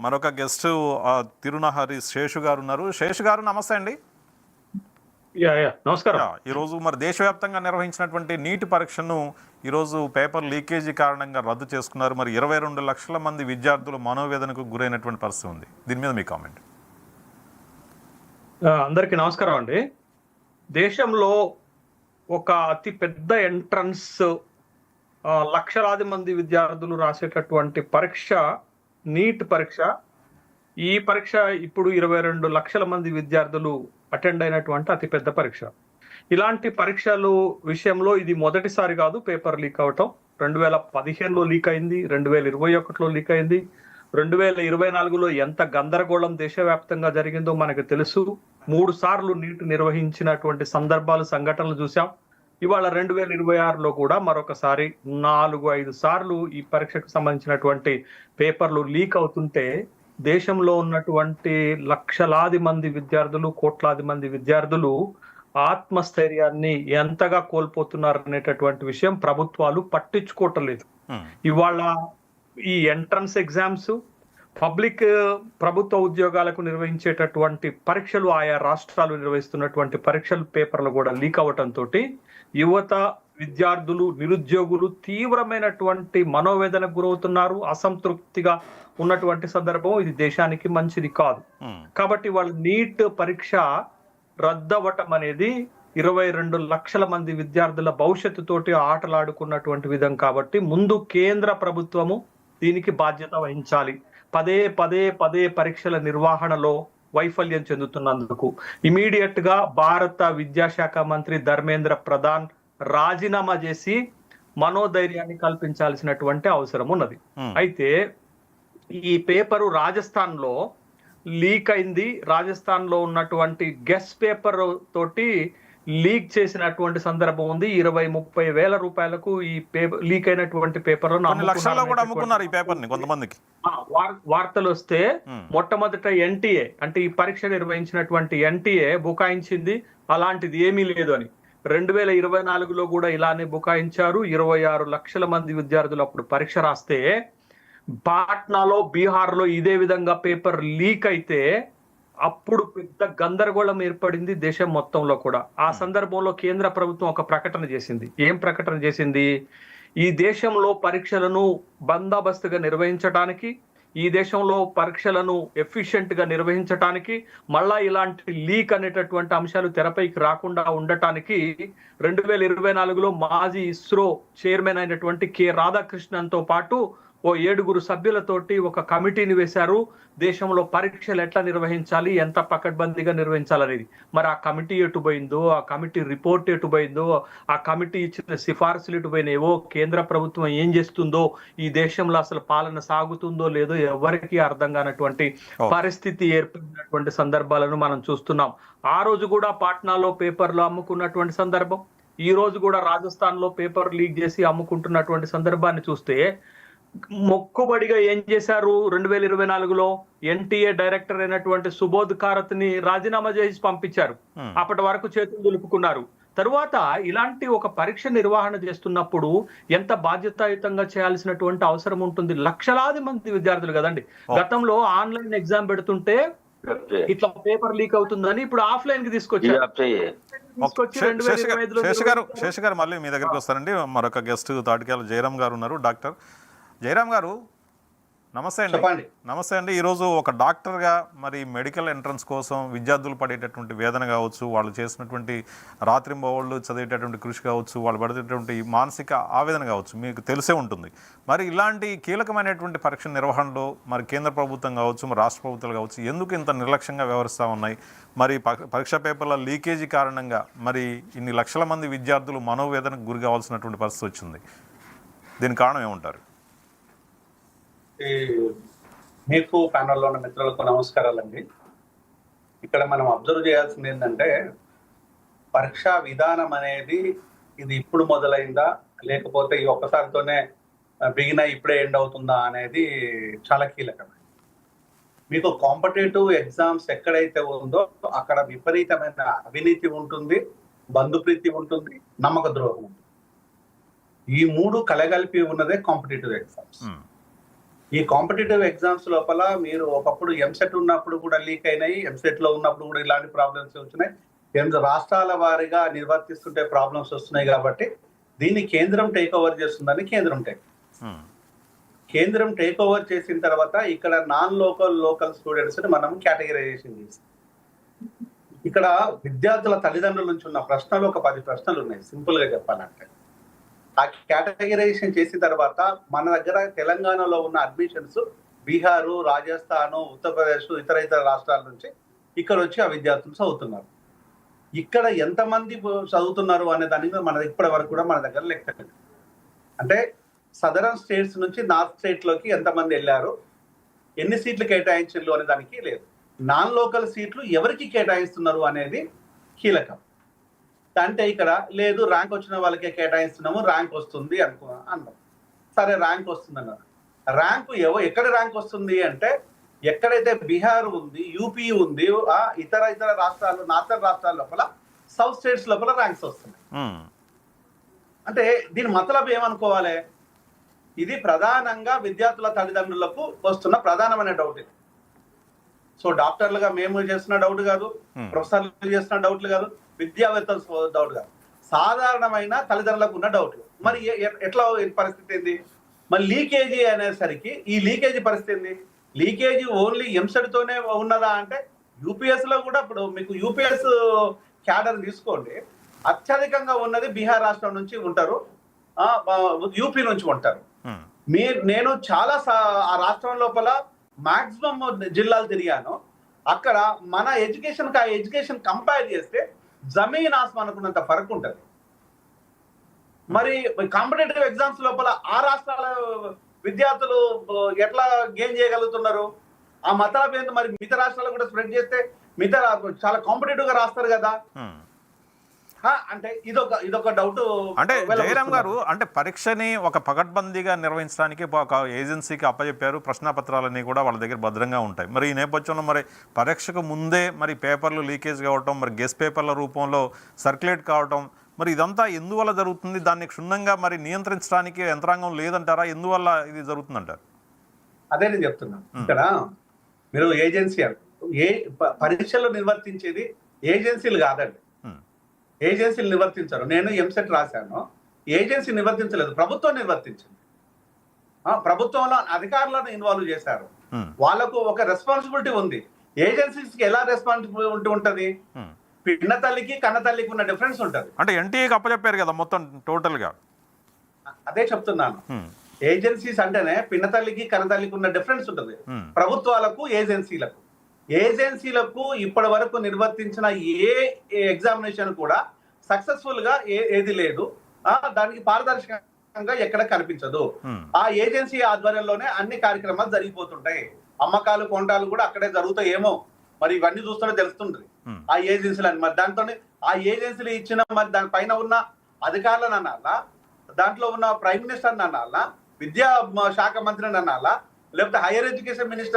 మరొక గెస్ట్ తిరునహరి శేషు గారు ఉన్నారు. శేషు గారు నమస్తే అండి. నమస్కారం. ఈరోజు మరి దేశవ్యాప్తంగా నిర్వహించినటువంటి నీటి పరీక్షను ఈరోజు పేపర్ లీకేజీ కారణంగా రద్దు చేసుకున్నారు. మరి 22 లక్షల మంది విద్యార్థులు మనోవేదనకు గురైనటువంటి పరిస్థితి ఉంది. దీని మీద మీ కామెంట్. అందరికీ నమస్కారం అండి. దేశంలో ఒక అతి పెద్ద ఎంట్రన్స్ లక్షలాది మంది విద్యార్థులు రాసేటటువంటి పరీక్ష నీట్ పరీక్ష. ఈ పరీక్ష ఇప్పుడు 22 లక్షల మంది విద్యార్థులు అటెండ్ అయినటువంటి అతిపెద్ద పరీక్ష. ఇలాంటి పరీక్షలు విషయంలో ఇది మొదటిసారి కాదు పేపర్ లీక్ అవటం. 2015లో లీక్ అయింది, 2021లో లీక్ అయింది, 2024లో ఎంత గందరగోళం దేశవ్యాప్తంగా జరిగిందో మనకు తెలుసు. 3 సార్లు నీట్ నిర్వహించినటువంటి సందర్భాలు, సంఘటనలు చూసాం. ఇవాళ 2026లో కూడా మరొకసారి 4-5 సార్లు ఈ పరీక్షకు సంబంధించినటువంటి పేపర్లు లీక్ అవుతుంటే దేశంలో ఉన్నటువంటి లక్షలాది మంది విద్యార్థులు, కోట్లాది మంది విద్యార్థులు ఆత్మస్థైర్యాన్ని ఎంతగా కోల్పోతున్నారు అనేటటువంటి విషయం ప్రభుత్వాలు పట్టించుకోవటం లేదు. ఇవాళ ఈ ఎంట్రన్స్ ఎగ్జామ్స్, పబ్లిక్ ప్రభుత్వ ఉద్యోగాలకు నిర్వహించేటటువంటి పరీక్షలు, ఆయా రాష్ట్రాలు నిర్వహిస్తున్నటువంటి పరీక్షల పేపర్లు కూడా లీక్ అవటంతో యువత, విద్యార్థులు, నిరుద్యోగులు తీవ్రమైనటువంటి మనోవేదనకు గురవుతున్నారు. అసంతృప్తిగా ఉన్నటువంటి సందర్భం. ఇది దేశానికి మంచిది కాదు. కాబట్టి వాళ్ళు నీట్ పరీక్ష రద్దవటం అనేది 22 లక్షల మంది విద్యార్థుల భవిష్యత్తుతోటి ఆటలాడుకున్నటువంటి విధం. కాబట్టి ముందు కేంద్ర ప్రభుత్వము దీనికి బాధ్యత వహించాలి. పదే పరీక్షల నిర్వహణలో వైఫల్యం చెందుతున్నందుకు ఇమీడియట్ గా భారత విద్యాశాఖ మంత్రి ధర్మేంద్ర ప్రధాన్ రాజీనామా చేసి మనోధైర్యాన్ని కల్పించాల్సినటువంటి అవసరం ఉన్నది. అయితే ఈ పేపరు రాజస్థాన్ లో లీక్ అయింది. రాజస్థాన్ లో ఉన్నటువంటి గెస్ట్ పేపర్ తోటి లీక్ చేసినటువంటి సందర్భం ఉంది. 20-30 వేల రూపాయలకు ఈ పేపర్ లీక్ అయినటువంటి పేపర్ వార్తలు వస్తే మొట్టమొదట ఎన్టీఏ అంటే ఈ పరీక్ష నిర్వహించినటువంటి ఎన్టీఏ బుకాయించింది అలాంటిది ఏమీ లేదు అని. 2024లో కూడా ఇలానే బుకాయించారు. 26 లక్షల మంది విద్యార్థులు అప్పుడు పరీక్ష రాస్తే పాట్నాలో, బీహార్లో ఇదే విధంగా పేపర్ లీక్ అయితే అప్పుడు పెద్ద గందరగోళం ఏర్పడింది దేశం మొత్తంలో కూడా. ఆ సందర్భంలో కేంద్ర ప్రభుత్వం ఒక ప్రకటన చేసింది. ఏం ప్రకటన చేసింది? ఈ దేశంలో పరీక్షలను బందోబస్తుగా నిర్వహించడానికి, ఈ దేశంలో పరీక్షలను ఎఫిషియెంట్ గా నిర్వహించడానికి, మళ్ళా ఇలాంటి లీక్ అనేటటువంటి అంశాలు తెరపైకి రాకుండా ఉండటానికి 2024లో మాజీ ఇస్రో చైర్మన్ అయినటువంటి కె రాధాకృష్ణన్ తో పాటు 7 సభ్యులతోటి ఒక కమిటీని వేశారు. దేశంలో పరీక్షలు ఎట్లా నిర్వహించాలి, ఎంత పకడ్బందీగా నిర్వహించాలనేది. మరి ఆ కమిటీ ఎటుపోయిందో, ఆ కమిటీ రిపోర్ట్ ఎటుపోయిందో, ఆ కమిటీ ఇచ్చిన సిఫార్సులు ఎటుపోయినాయో, కేంద్ర ప్రభుత్వం ఏం చేస్తుందో, ఈ దేశంలో అసలు పాలన సాగుతుందో లేదో ఎవరికి అర్థం కానటువంటి పరిస్థితి ఏర్పడినటువంటి సందర్భాలను మనం చూస్తున్నాం. ఆ రోజు కూడా పాట్నాలో పేపర్లు అమ్ముకున్నటువంటి సందర్భం, ఈ రోజు కూడా రాజస్థాన్ లో పేపర్ లీక్ చేసి అమ్ముకుంటున్నటువంటి సందర్భాన్ని చూస్తే మొక్కుబడిగా ఏం చేశారు? 2024లో ఎన్టీఏ డైరెక్టర్ అయినటువంటి సుబోధ్ కారత్ ని రాజీనామా చేసి పంపించారు. అప్పటి వరకు చేతులు దులుపుకున్నారు. తరువాత ఇలాంటి ఒక పరీక్ష నిర్వహణ చేస్తున్నప్పుడు ఎంత బాధ్యతాయుతంగా చేయాల్సినటువంటి అవసరం ఉంటుంది. లక్షలాది మంది విద్యార్థులు కదండి. గతంలో ఆన్లైన్ ఎగ్జామ్ పెడుతుంటే ఇట్లా పేపర్ లీక్ అవుతుందని ఇప్పుడు ఆఫ్లైన్ కి తీసుకొచ్చారు. శేష్ గారు మళ్ళీ మీ దగ్గరికి వస్తారండి. మరొక గెస్ట్ తాటికేల జయరాం గారు ఉన్నారు. డాక్టర్ జయరాం గారు నమస్తే అండి. నమస్తే అండి. ఈరోజు ఒక డాక్టర్గా మరి మెడికల్ ఎంట్రన్స్ కోసం విద్యార్థులు పడేటటువంటి వేదన కావచ్చు, వాళ్ళు చేసినటువంటి రాత్రింబవళ్ళు చదివేటటువంటి కృషి కావచ్చు, వాళ్ళు పడేటటువంటి మానసిక ఆవేదన కావచ్చు, మీకు తెలిసే ఉంటుంది. మరి ఇలాంటి కీలకమైనటువంటి పరీక్ష నిర్వహణలో మరి కేంద్ర ప్రభుత్వం కావచ్చు, మరి రాష్ట్ర ప్రభుత్వాలు కావచ్చు, ఎందుకు ఇంత నిర్లక్ష్యంగా వ్యవహరిస్తూ ఉన్నాయి? మరి పరీక్షా పేపర్ల లీకేజీ కారణంగా మరి ఇన్ని లక్షల మంది విద్యార్థులు మనోవేదనకు గురి కావాల్సినటువంటి పరిస్థితి వచ్చింది. దీని కారణం ఏమంటారు? మీకు ప్యానల్లో ఉన్న మిత్రులకు నమస్కారాలండి. ఇక్కడ మనం అబ్జర్వ్ చేయాల్సింది ఏంటంటే పరీక్షా విధానం అనేది ఇది ఇప్పుడు మొదలైందా లేకపోతే ఈ ఒక్కసారితోనే బిగిన్ ఇప్పుడే ఎండ్ అవుతుందా అనేది చాలా కీలకమైనది. మీకు కాంపిటేటివ్ ఎగ్జామ్స్ ఎక్కడైతే ఉందో అక్కడ విపరీతమైన అవినీతి ఉంటుంది, బంధుప్రీతి ఉంటుంది, నమ్మక ద్రోహం ఉంటుంది. ఈ 3 కలగలిపి ఉన్నదే కాంపిటేటివ్ ఎగ్జామ్స్. ఈ కాంపిటేటివ్ ఎగ్జామ్స్ లోపల మీరు ఒకప్పుడు ఎంసెట్ ఉన్నప్పుడు కూడా లీక్ అయినాయి, ఎంసెట్ లో ఉన్నప్పుడు కూడా ఇలాంటి ప్రాబ్లమ్స్ వచ్చినాయి. రాష్ట్రాల వారీగా నిర్వర్తిస్తుంటే ప్రాబ్లమ్స్ వస్తున్నాయి. కాబట్టి దీన్ని కేంద్రం టేక్ ఓవర్ చేస్తుందని కేంద్రం టేక్ ఓవర్ చేసిన తర్వాత ఇక్కడ నాన్ లోకల్ స్టూడెంట్స్ ని మనం కేటగిరైజేషన్ చేస్తాం. ఇక్కడ విద్యార్థుల తల్లిదండ్రుల నుంచి ఉన్న ప్రశ్నలు ఒక 10 ప్రశ్నలు ఉన్నాయి. సింపుల్ గా చెప్పాలంటే ఆ కేటగిరైజేషన్ చేసిన తర్వాత మన దగ్గర తెలంగాణలో ఉన్న అడ్మిషన్స్ బీహారు, రాజస్థాన్, ఉత్తరప్రదేశ్, ఇతర రాష్ట్రాల నుంచి ఇక్కడ వచ్చి ఆ విద్యార్థులు చదువుతున్నారు. ఇక్కడ ఎంతమంది చదువుతున్నారు అనే దాని మీద మన ఇప్పటి వరకు కూడా మన దగ్గర లెక్క. అంటే సదరన్ స్టేట్స్ నుంచి నార్త్ స్టేట్ లోకి ఎంతమంది వెళ్ళారు, ఎన్ని సీట్లు కేటాయించారు అనే దానికి లేదు. నాన్ లోకల్ సీట్లు ఎవరికి కేటాయిస్తున్నారు అనేది కీలకం. అంటే ఇక్కడ లేదు ర్యాంక్ వచ్చిన వాళ్ళకే కేటాయిస్తున్నాము, ర్యాంక్ వస్తుంది అన్నాం. సరే ర్యాంక్ వస్తుంది అన్నారు. ర్యాంకు ఎక్కడ ర్యాంక్ వస్తుంది అంటే ఎక్కడైతే బీహార్ ఉంది, యూపీ ఉంది, ఇతర రాష్ట్రాలు, నార్థన్ రాష్ట్రాల లోపల, సౌత్ స్టేట్స్ లోపల ర్యాంక్స్ వస్తున్నాయి. అంటే దీని మతలబ్ ఏమనుకోవాలి? ఇది ప్రధానంగా విద్యార్థుల తల్లిదండ్రులకు వస్తున్న ప్రధానమైన డౌట్ ఇది. సో డాక్టర్లుగా మేము చేస్తున్న డౌట్ కాదు, ప్రొఫెసర్లు చేస్తున్న డౌట్లు కాదు, విద్యావేత్తలు డౌట్ కాదు, సాధారణమైన తల్లిదండ్రులకు ఉన్న డౌట్. మరి ఎట్లా పరిస్థితి ఏంది? మరి లీకేజీ అనేసరికి ఈ లీకేజీ పరిస్థితి ఏంది? లీకేజీ ఓన్లీ ఎంసెట్ తోనే ఉన్నదా అంటే యూపీఎస్ లో కూడా ఇప్పుడు మీకు యూపీఎస్ క్యాడర్ తీసుకోండి, అత్యధికంగా ఉన్నది బీహార్ రాష్ట్రం నుంచి ఉంటారు, యూపీ నుంచి ఉంటారు. నేను చాలా ఆ రాష్ట్రం లోపల మాక్సిమం జిల్లాలు తిరిగాను. అక్కడ మన ఎడ్యుకేషన్ ఆ ఎడ్యుకేషన్ కంపేర్ చేస్తే జమీన్ ఆస్మాన్ అనుకున్నంత ఫరక్ ఉంటుంది. మరి కాంపిటేటివ్ ఎగ్జామ్స్ లోపల ఆ రాష్ట్రాల విద్యార్థులు ఎట్లా గెయిన్ చేయగలుగుతున్నారు? ఆ మతాల ఏంది? మరి మిగతా రాష్ట్రాలు కూడా స్ప్రెడ్ చేస్తే మిగతా చాలా కాంపిటేటివ్ గా రాస్తారు కదా. అంటే ఇదొక డౌట్. అంటే జయరామ్ గారు, అంటే పరీక్షని ఒక పకడ్బందీగా నిర్వహించడానికి ఒక ఏజెన్సీకి అప్పచెప్పారు, ప్రశ్నపత్రాలన్నీ కూడా వాళ్ళ దగ్గర భద్రంగా ఉంటాయి. మరి ఈ నేపథ్యంలో మరి పరీక్షకు ముందే మరి పేపర్లు లీకేజ్ కావటం, మరి గెస్ట్ పేపర్ల రూపంలో సర్క్యులేట్ కావటం, మరి ఇదంతా ఎందువల్ల జరుగుతుంది? దాన్ని క్షుణ్ణంగా మరి నియంత్రించడానికి యంత్రాంగం లేదంటారా? ఎందువల్ల ఇది జరుగుతుందంటారు? అదే నేను చెప్తున్నాను. ఇక్కడ మీరు ఏజెన్సీ పరీక్షలు నిర్వర్తించేది ఏజెన్సీలు కాదండి. ఏజెన్సీలు నిర్వర్తించారు. నేను ఎంసెట్ రాశాను, ఏజెన్సీ నిర్వర్తించలేదు, ప్రభుత్వం నిర్వర్తించింది. ప్రభుత్వంలో అధికారులను ఇన్వాల్వ్ చేశారు. వాళ్ళకు ఒక రెస్పాన్సిబిలిటీ ఉంది. ఏజెన్సీస్కి ఎలా రెస్పాన్సిబిలిటీ ఉంటది? పిన్న తల్లికి కన్న తల్లికి ఉన్న డిఫరెన్స్ ఉంటది. అంటే ఎన్టీఏకి అప్పచెప్పారు కదా మొత్తం టోటల్ గా. అదే చెప్తున్నాను. ఏజెన్సీస్ అంటేనే పిన్న తల్లికి కన్న తల్లికి ఉన్న డిఫరెన్స్ ఉంటది. ప్రభుత్వాలకు ఏజెన్సీలకు ఇప్పటి వరకు నిర్వర్తించిన ఏ ఎగ్జామినేషన్ కూడా సక్సెస్ఫుల్ గా ఏది లేదు. దానికి పారదర్శకంగా ఎక్కడ కనిపించదు. ఆ ఏజెన్సీ ఆధ్వర్యంలోనే అన్ని కార్యక్రమాలు జరిగిపోతుంటాయి. అమ్మకాలు కొంటాలు కూడా అక్కడే జరుగుతాయేమో, మరి ఇవన్నీ చూస్తుంటే తెలుస్తుంది ఆ ఏజెన్సీలు అని. మరి దాంతో ఆ ఏజెన్సీలు ఇచ్చిన మరి దానిపైన ఉన్న అధికారులను అనాలా, దాంట్లో ఉన్న ప్రైమ్ మినిస్టర్ అనాలా, విద్యా శాఖ మంత్రిని అనాలా, లేకపోతే హైయర్ ఎడ్యుకేషన్ మినిస్టర్